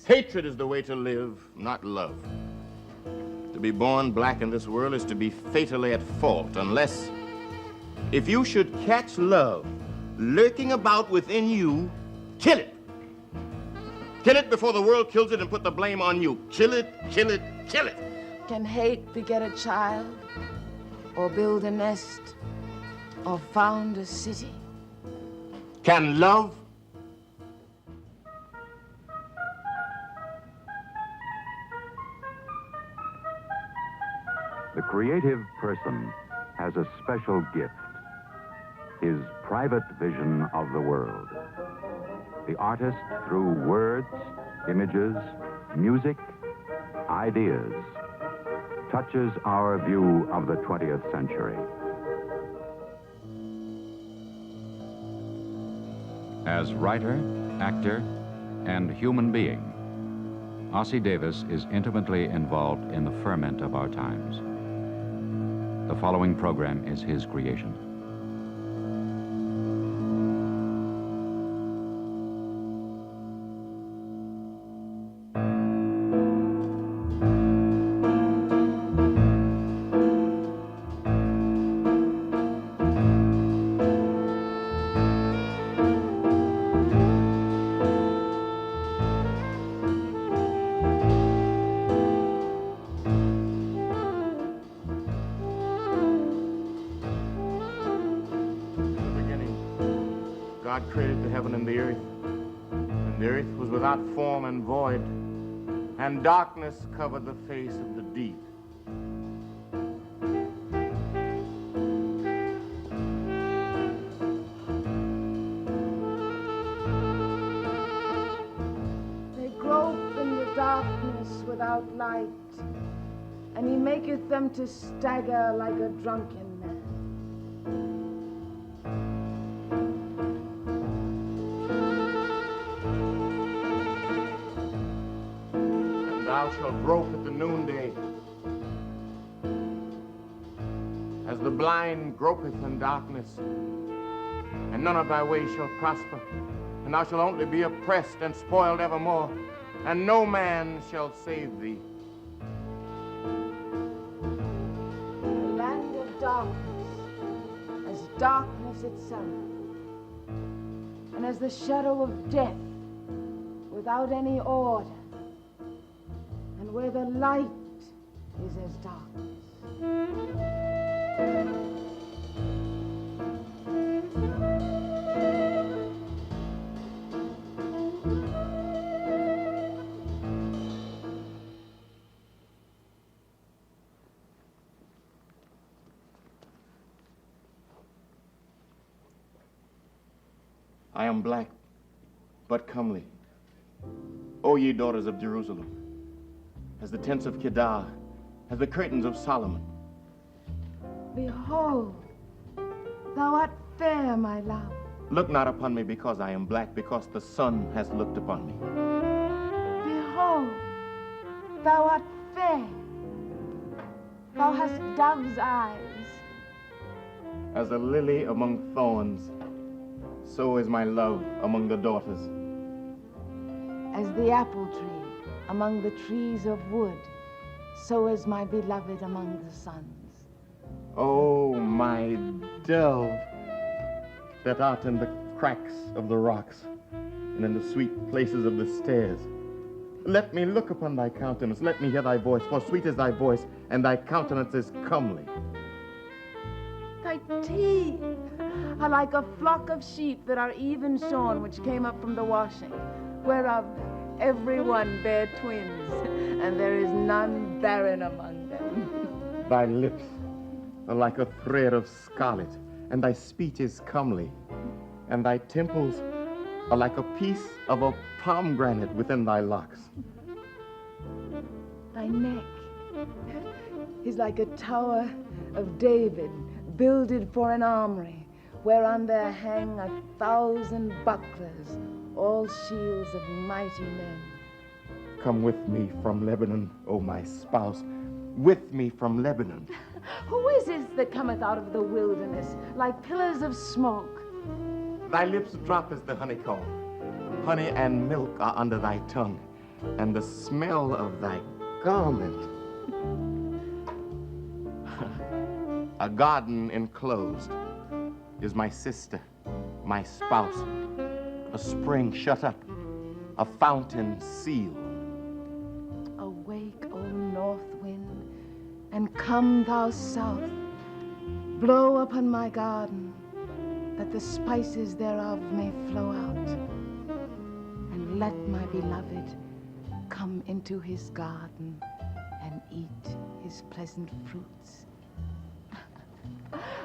Hatred is the way to live, not love. To be born black in this world is to be fatally at fault, unless, if you should catch love lurking about within you, kill it. Kill it before the world kills it and put the blame on you. Kill it, kill it, kill it. Can hate beget a child, or build a nest, or found a city? Can love? The creative person has a special gift, his private vision of the world. The artist, through words, images, music, ideas, touches our view of the 20th century. As writer, actor, and human being, Ossie Davis is intimately involved in the ferment of our times. The following program is his creation. God created the heaven and the earth was without form and void, and darkness covered the face of the deep. They grope in the darkness without light, and he maketh them to stagger like a drunken man. Thou shalt grope at the noonday, as the blind gropeth in darkness, and none of thy ways shall prosper, and thou shalt only be oppressed and spoiled evermore, and no man shall save thee. The land of darkness, as darkness itself, and as the shadow of death, without any order, and where the light is as darkness. I am black, but comely. O ye daughters of Jerusalem, as the tents of Kedar, as the curtains of Solomon. Behold, thou art fair, my love. Look not upon me because I am black, because the sun has looked upon me. Behold, thou art fair. Thou hast dove's eyes. As a lily among thorns, so is my love among the daughters. As the apple tree among the trees of wood, so is my beloved among the sons. Oh, my dove, that art in the cracks of the rocks and in the sweet places of the stairs. Let me look upon thy countenance, let me hear thy voice, for sweet is thy voice, and thy countenance is comely. Thy teeth are like a flock of sheep that are even shorn, which came up from the washing, whereof every one bare twins, and there is none barren among them. Thy lips are like a thread of scarlet, and thy speech is comely, and thy temples are like a piece of a pomegranate within thy locks. Thy neck is like a tower of David, builded for an armory, whereon there hang 1,000 bucklers, all shields of mighty men. Come with me from Lebanon, O my spouse, with me from Lebanon. Who is this that cometh out of the wilderness, like pillars of smoke? Thy lips drop as the honeycomb. Honey and milk are under thy tongue, and the smell of thy garment. A garden enclosed is my sister, my spouse, a spring shut up, a fountain sealed. Awake, O north wind, and come thou south. Blow upon my garden, that the spices thereof may flow out. And let my beloved come into his garden and eat his pleasant fruits.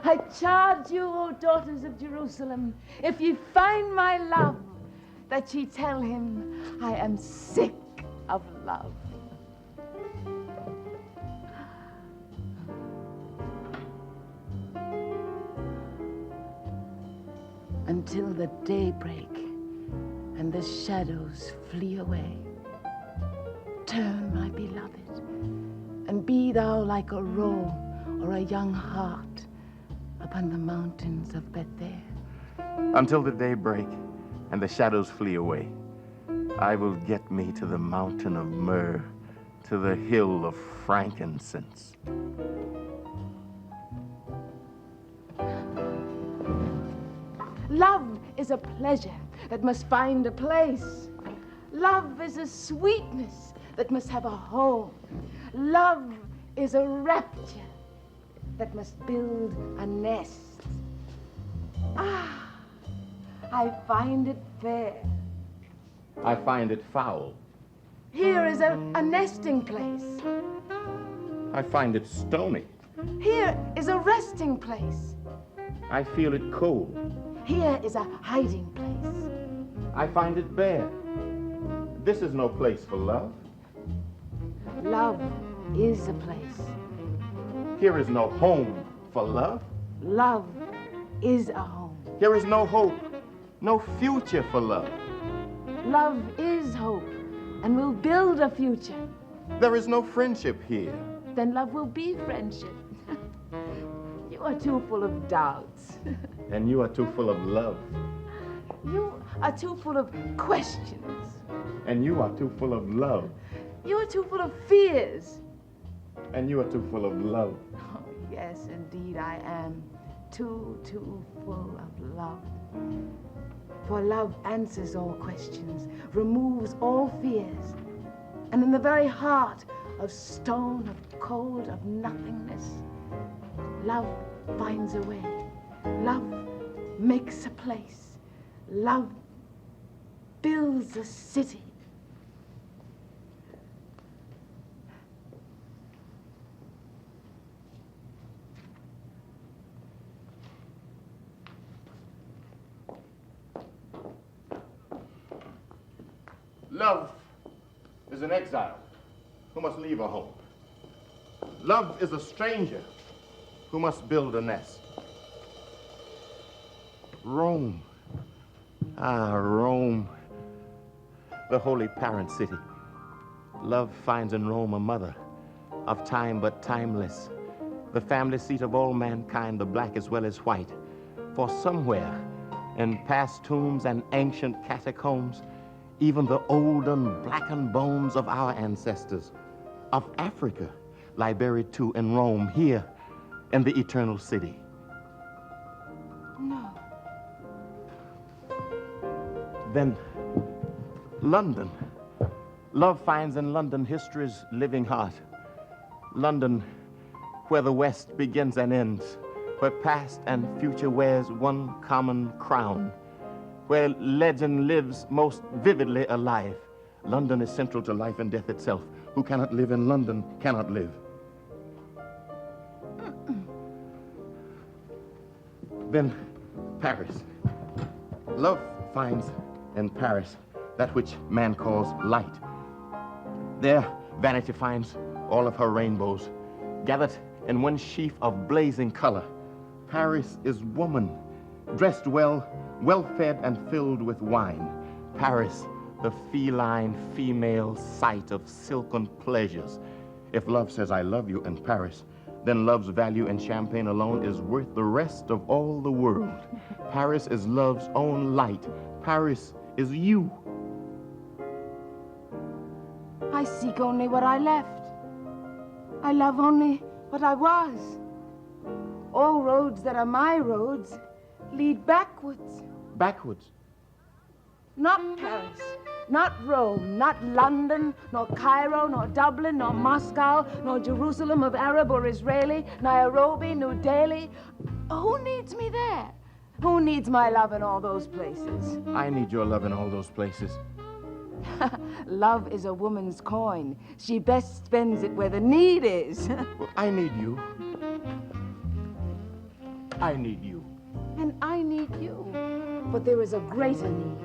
I charge you, O daughters of Jerusalem, if ye find my love, that ye tell him I am sick of love. Until the daybreak and the shadows flee away. Turn, my beloved, and be thou like a roe or a young hart upon the mountains of Bethel. Until the daybreak and the shadows flee away, I will get me to the mountain of myrrh, to the hill of frankincense. Love is a pleasure that must find a place. Love is a sweetness that must have a home. Love is a rapture that must build a nest. Ah, I find it fair. I find it foul. Here is a nesting place. I find it stony. Here is a resting place. I feel it cold. Here is a hiding place. I find it bare. This is no place for love. Love is a place. Here is no home for love. Love is a home. Here is no hope, no future for love. Love is hope and will build a future. There is no friendship here. Then love will be friendship. You are too full of doubts. And you are too full of love. You are too full of questions. And you are too full of love. You are too full of fears. And you are too full of love. Oh, yes, indeed, I am too full of love. For love answers all questions, removes all fears, and in the very heart of stone, of cold, of nothingness, love finds a way. Love makes a place. Love builds a city. Love is an exile who must leave a home. Love is a stranger who must build a nest. Rome, Rome, the holy parent city. Love finds in Rome a mother, of time but timeless, the family seat of all mankind, the black as well as white. For somewhere in past tombs and ancient catacombs, even the olden blackened bones of our ancestors, of Africa, lie buried too in Rome, here in the eternal city. No. Then London. Love finds in London history's living heart. London, where the West begins and ends, where past and future wears one common crown, where legend lives most vividly alive. London is central to life and death itself. Who cannot live in London cannot live. Then Paris. Love finds in Paris that which man calls light. There, vanity finds all of her rainbows, gathered in one sheaf of blazing color. Paris is woman, dressed well, well-fed and filled with wine. Paris, the feline female sight of silken pleasures. If love says, I love you in Paris, then love's value in champagne alone is worth the rest of all the world. Paris is love's own light. Paris is you. I seek only what I left. I love only what I was. All roads that are my roads lead backwards. Backwards. Not Paris, not Rome, not London, nor Cairo, nor Dublin, nor Moscow, nor Jerusalem of Arab or Israeli, Nairobi, New Delhi. Who needs me there? Who needs my love in all those places? I need your love in all those places. Love is a woman's coin. She best spends it where the need is. Well, I need you. I need you. And I need you. But there is a greater need.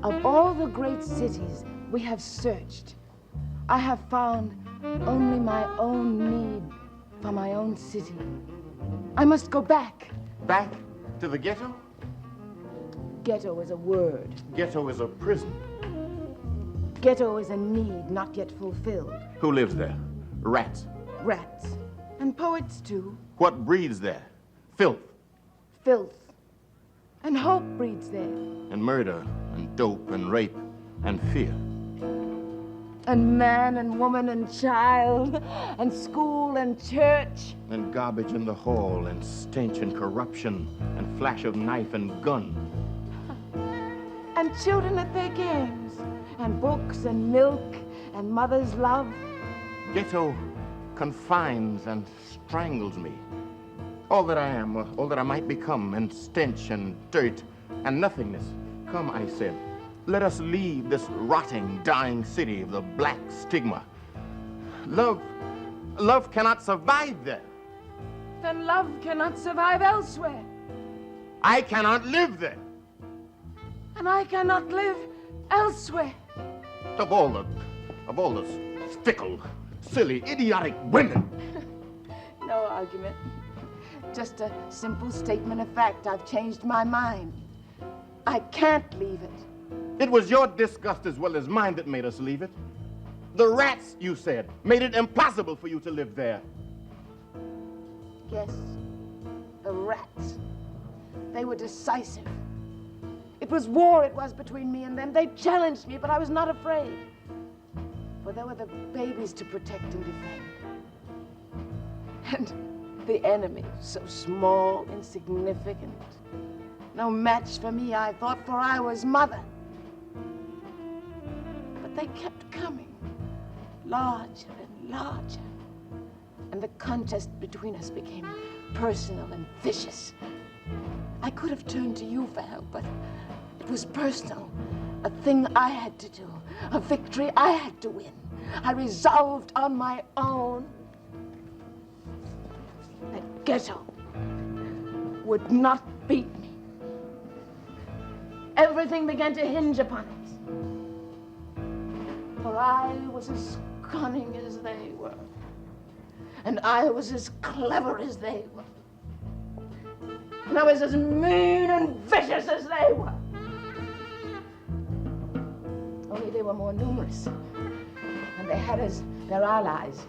Of all the great cities we have searched, I have found only my own need for my own city. I must go back. Back to the ghetto? Ghetto is a word. Ghetto is a prison. Ghetto is a need not yet fulfilled. Who lives there? Rats. Rats. And poets too. What breeds there? Filth. Filth. And hope breeds there. And murder, and dope, and rape, and fear. And man and woman and child, and school and church. And garbage in the hall, and stench and corruption, and flash of knife and gun. And children at their games, and books and milk, and mother's love. Ghetto confines and strangles me. All that I am, all that I might become, and stench and dirt and nothingness. Come, I said, let us leave this rotting, dying city of the black stigma. Love cannot survive there. Then love cannot survive elsewhere. I cannot live there. And I cannot live elsewhere. Of all those fickle, silly, idiotic women. No argument. Just a simple statement of fact. I've changed my mind. I can't leave it. It was your disgust as well as mine that made us leave it. The rats, you said, made it impossible for you to live there. Yes, the rats. They were decisive. It was war, it was, between me and them. They challenged me, but I was not afraid. For there were the babies to protect and defend. And the enemy, so small, insignificant. No match for me, I thought, for I was mother. But they kept coming, larger and larger. And the contest between us became personal and vicious. I could have turned to you for help, but it was personal. A thing I had to do, a victory I had to win. I resolved on my own that Ghetto would not beat me. Everything began to hinge upon it. For I was as cunning as they were. And I was as clever as they were. And I was as mean and vicious as they were. Only they were more numerous. And they had as their allies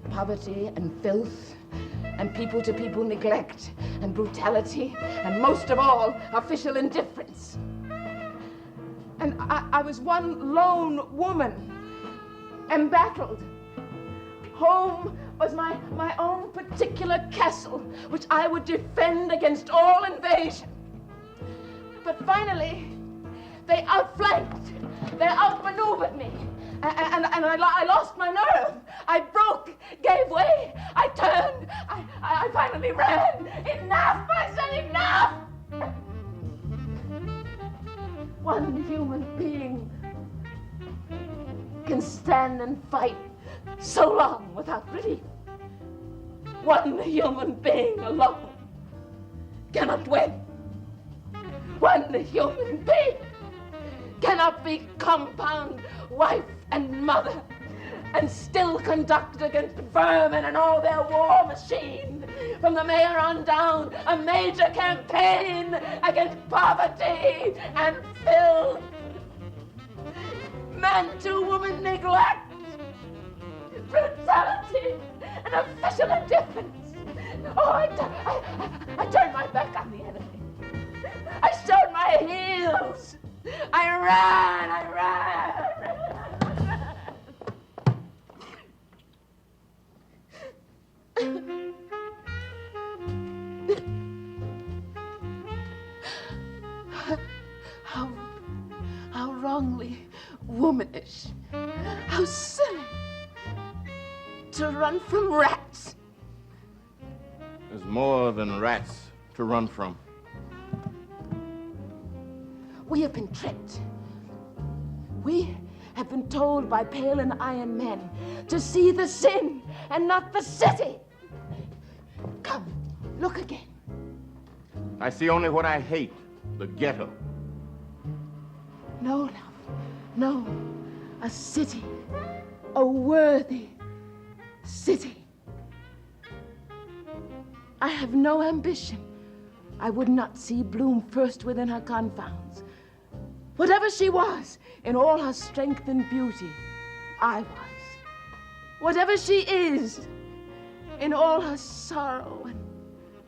poverty and filth and people-to-people neglect and brutality and most of all, official indifference. And I was one lone woman, embattled. Home was my own particular castle, which I would defend against all invasion. But finally, they outflanked, they outmaneuvered me, and I lost my nerve. I broke, gave way, I turned, I finally ran. Enough, I said enough! One human being can stand and fight so long without relief. One human being alone cannot win. One human being cannot be compound wife and mother and still conduct against vermin and all their war machine. From the mayor on down, a major campaign against poverty and filth. Man-to-woman neglect, brutality, and official indifference. Oh, I turned my back on the enemy. I showed my heels. I ran. womanish. How silly. To run from rats. There's more than rats to run from. We have been tricked. We have been told by pale and iron men to see the sin and not the city. Come, look again. I see only what I hate, the ghetto. No, love, no. A city, a worthy city. I have no ambition. I would not see bloom first within her confounds. Whatever she was, in all her strength and beauty, I was. Whatever she is, in all her sorrow and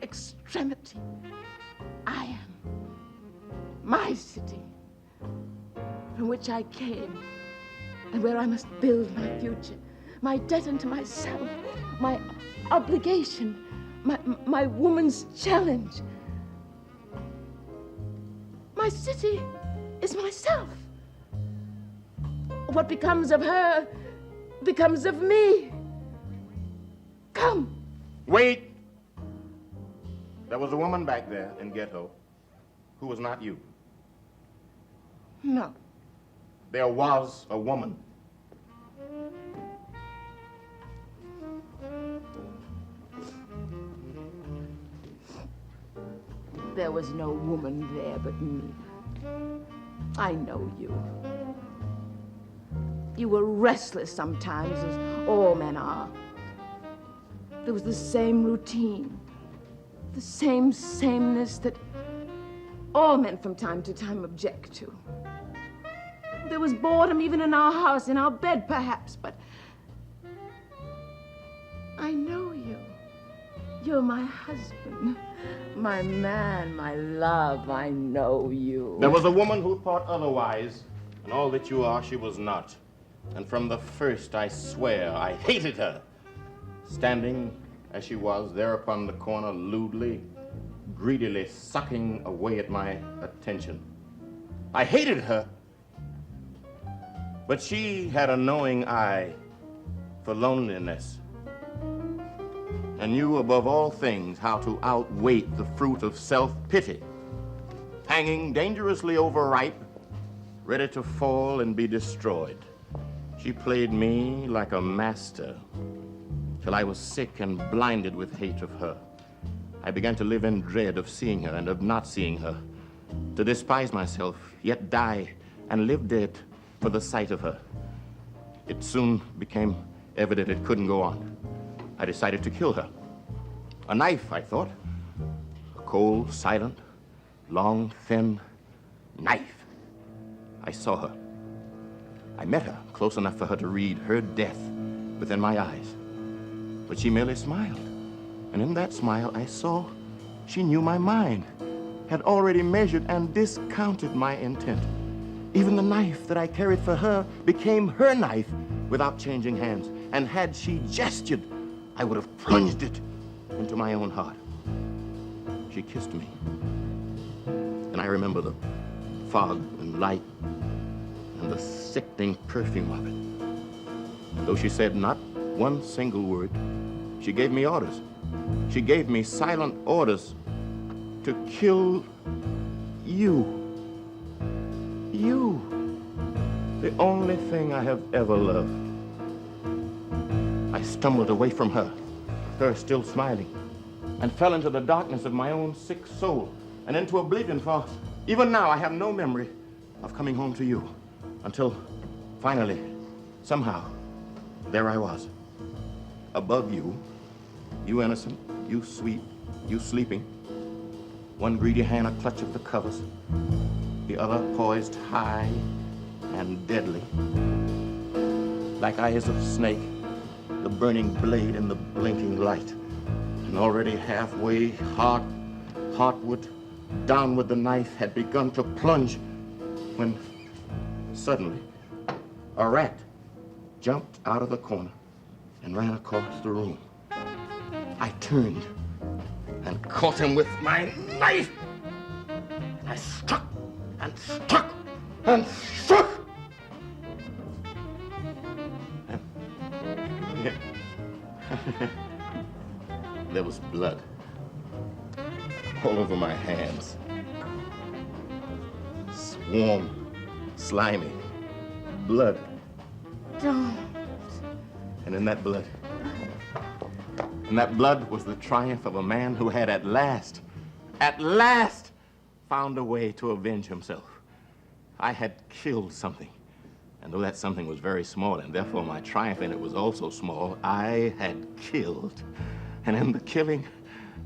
extremity, I am. My city, from which I came, and where I must build my future, my debt unto myself, my obligation, my woman's challenge. My city is myself. What becomes of her becomes of me. Come. Wait! There was a woman back there in Ghetto who was not you. No. There was a woman. There was no woman there but me. I know you. You were restless sometimes, as all men are. There was the same routine, the same sameness that all men from time to time object to. There was boredom even in our house, in our bed perhaps, but I know you. You're my husband, my man, my love. I know you. There was a woman who thought otherwise, and all that you are, she was not. And from the first, I swear, I hated her. Standing as she was there upon the corner, lewdly, greedily sucking away at my attention. I hated her. But she had a knowing eye for loneliness, and knew above all things how to outweight the fruit of self-pity, hanging dangerously overripe, ready to fall and be destroyed. She played me like a master, till I was sick and blinded with hate of her. I began to live in dread of seeing her and of not seeing her, to despise myself, yet die and live dead for the sight of her. It soon became evident it couldn't go on. I decided to kill her. A knife, I thought. A cold, silent, long, thin knife. I saw her. I met her close enough for her to read her death within my eyes. But she merely smiled. And in that smile, I saw she knew my mind, had already measured and discounted my intent. Even the knife that I carried for her became her knife without changing hands. And had she gestured, I would have plunged it into my own heart. She kissed me. And I remember the fog and light and the sickening perfume of it. And though she said not one single word, she gave me orders. She gave me silent orders to kill you. You, the only thing I have ever loved. I stumbled away from her, her still smiling, and fell into the darkness of my own sick soul and into oblivion, for even now I have no memory of coming home to you until finally, somehow, there I was, above you, you innocent, you sweet, you sleeping, one greedy hand a clutch of the covers, the other poised high and deadly, like eyes of snake, the burning blade in the blinking light, and already halfway, heartward, downward the knife had begun to plunge, when suddenly a rat jumped out of the corner and ran across the room. I turned and caught him with my knife. I struck and struck and struck. There was blood all over my hands. Warm, slimy, blood. Don't. And in that blood was the triumph of a man who had at last, found a way to avenge himself. I had killed something. And though that something was very small, and therefore my triumph in it was also small, I had killed. And in the killing,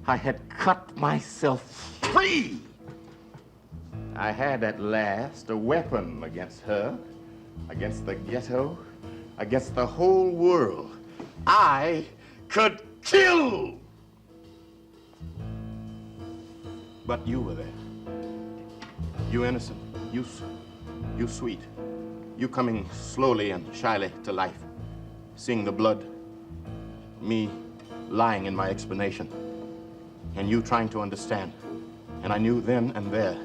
I had cut myself free. I had at last a weapon against her, against the ghetto, against the whole world. I could kill! But you were there. You innocent, you sweet. You coming slowly and shyly to life, seeing the blood, me lying in my explanation, and you trying to understand. And I knew then and there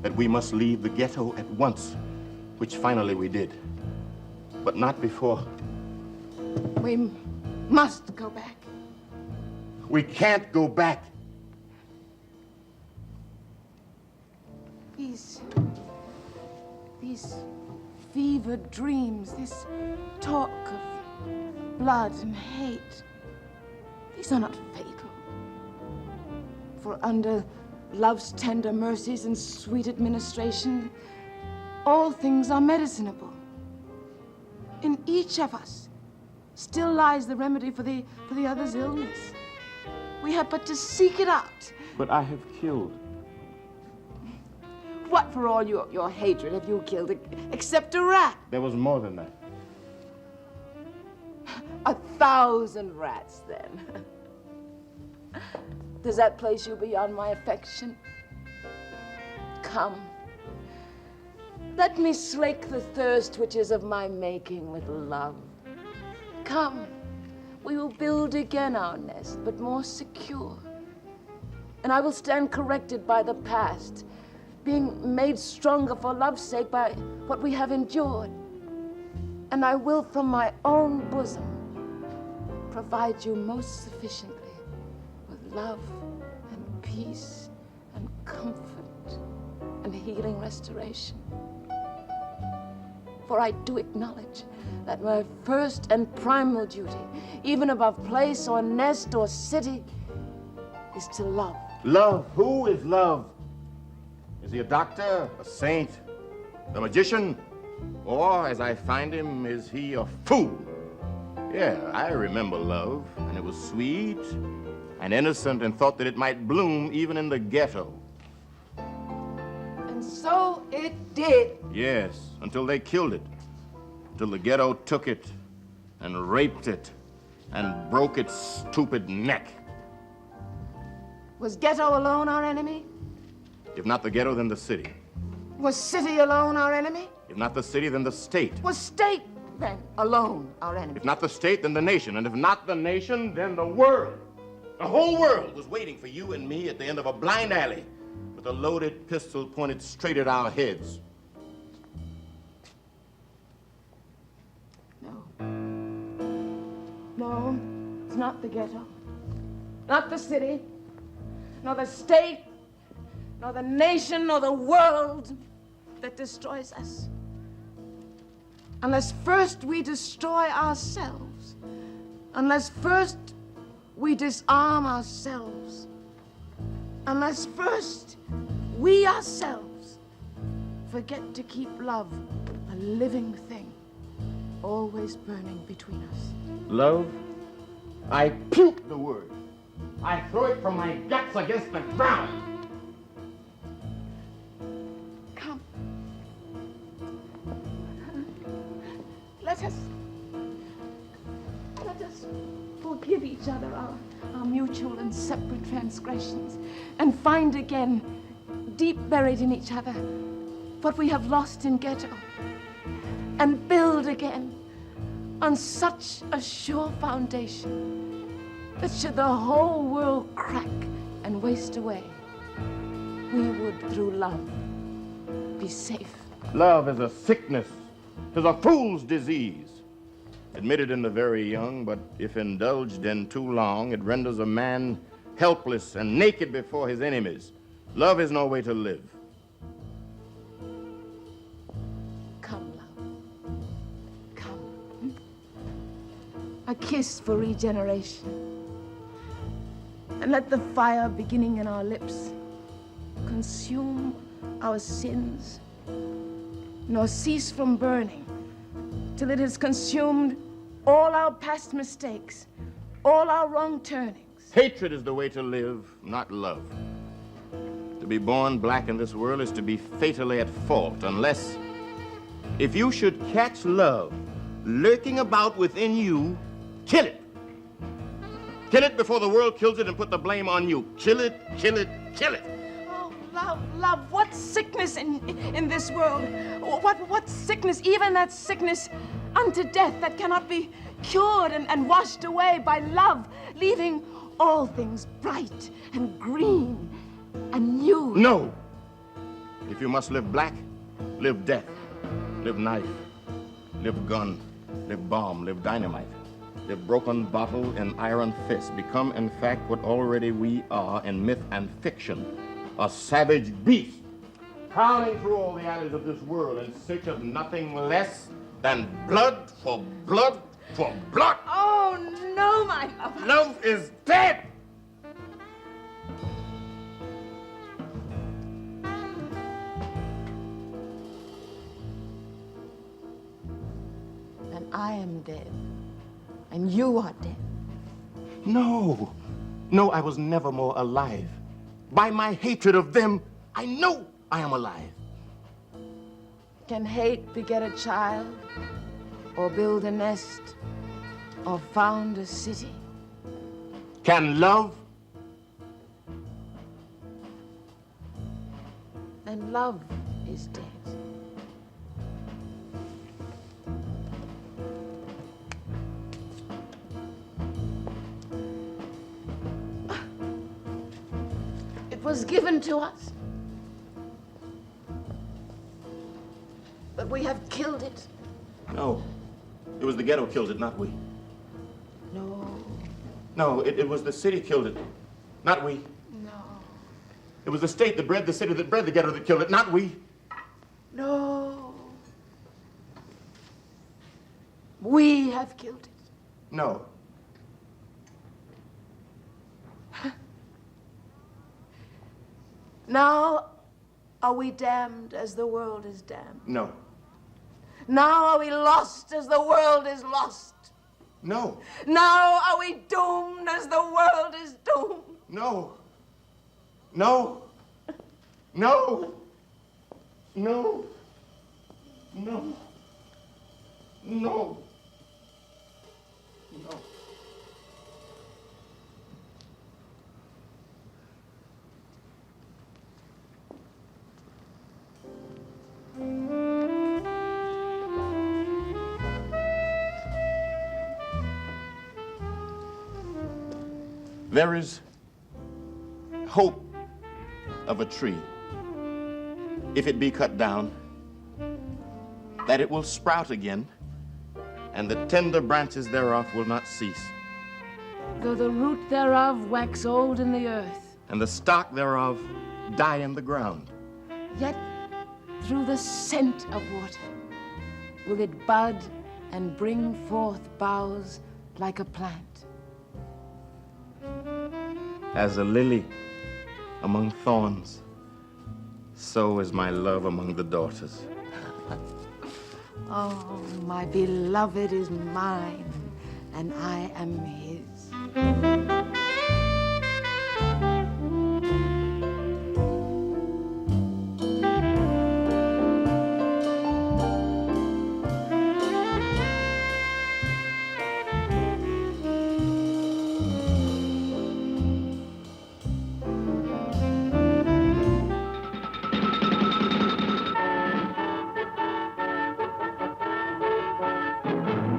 that we must leave the ghetto at once, which finally we did. But not before. We must go back. We can't go back. These fevered dreams, this talk of blood and hate, these are not fatal. For under love's tender mercies and sweet administration, all things are medicinable. In each of us still lies the remedy for the other's illness. We have but to seek it out. But I have killed. What, for all your hatred, have you killed except a rat? There was more than that. 1,000 rats, then. Does that place you beyond my affection? Come. Let me slake the thirst which is of my making with love. Come. We will build again our nest, but more secure. And I will stand corrected by the past, being made stronger for love's sake by what we have endured. And I will from my own bosom provide you most sufficiently with love and peace and comfort and healing restoration. For I do acknowledge that my first and primal duty, even above place or nest or city, is to love. Love? Who is love? Is he a doctor, a saint, a magician? Or, as I find him, is he a fool? Yeah, I remember love, and it was sweet and innocent and thought that it might bloom even in the ghetto. And so it did. Yes, until they killed it. Until the ghetto took it and raped it and broke its stupid neck. Was ghetto alone our enemy? If not the ghetto, then the city. Was city alone our enemy? If not the city, then the state. Was state, then, alone our enemy? If not the state, then the nation. And if not the nation, then the world. The whole world was waiting for you and me at the end of a blind alley with a loaded pistol pointed straight at our heads. No, it's not the ghetto, not the city, nor the state, nor the nation, nor the world that destroys us. Unless first we destroy ourselves, unless first we disarm ourselves, unless first we ourselves forget to keep love a living thing, always burning between us. Love? I puke the word. I throw it from my guts against the ground. Come. Let us forgive each other our mutual and separate transgressions and find again, deep buried in each other, what we have lost in ghetto, and build again on such a sure foundation that should the whole world crack and waste away, we would, through love, be safe. Love is a sickness, is a fool's disease. admitted in the very young, but if indulged in too long, it renders a man helpless and naked before his enemies. Love is no way to live. Come, love. Come. A kiss for regeneration. And let the fire beginning in our lips consume our sins, nor cease from burning till it has consumed all our past mistakes, all our wrong turnings. Hatred is the way to live, not love. To be born black in this world is to be fatally at fault, unless, if you should catch love lurking about within you, kill it. Kill it before the world kills it and put the blame on you. Kill it, kill it, kill it. Oh, love, love, what sickness in this world. What sickness, even that sickness unto death that cannot be cured and washed away by love, leaving all things bright and green and new. No. If you must live black, live death, live knife, live gun, live bomb, live dynamite, live broken bottle and iron fist. Become, in fact, what already we are in myth and fiction, a savage beast, prowling through all the alleys of this world in search of nothing less than blood for blood for blood. Oh, no, my love. Love is dead. And I am dead. And you are dead. No. No, I was never more alive. By my hatred of them, I know I am alive. Can hate beget a child, or build a nest, or found a city? Can love? Then love is dead. It was given to us, but we have killed it. No. It was the ghetto killed it, not we. No. No, it was the city killed it, not we. No. It was the state that bred the city that bred the ghetto that killed it, not we. No. We have killed it. No. Now are we damned as the world is damned? No. Now are we lost as the world is lost? No. Now are we doomed as the world is doomed? No. No. No. No. No. No. No. There is hope of a tree, if it be cut down, that it will sprout again, and the tender branches thereof will not cease. Though the root thereof wax old in the earth, And the stock thereof die in the ground. yet through the scent of water will it bud and bring forth boughs like a plant. As a lily among thorns, so is my love among the daughters. Oh, my beloved is mine, and I am his.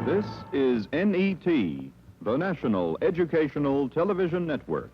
This is NET, the National Educational Television Network.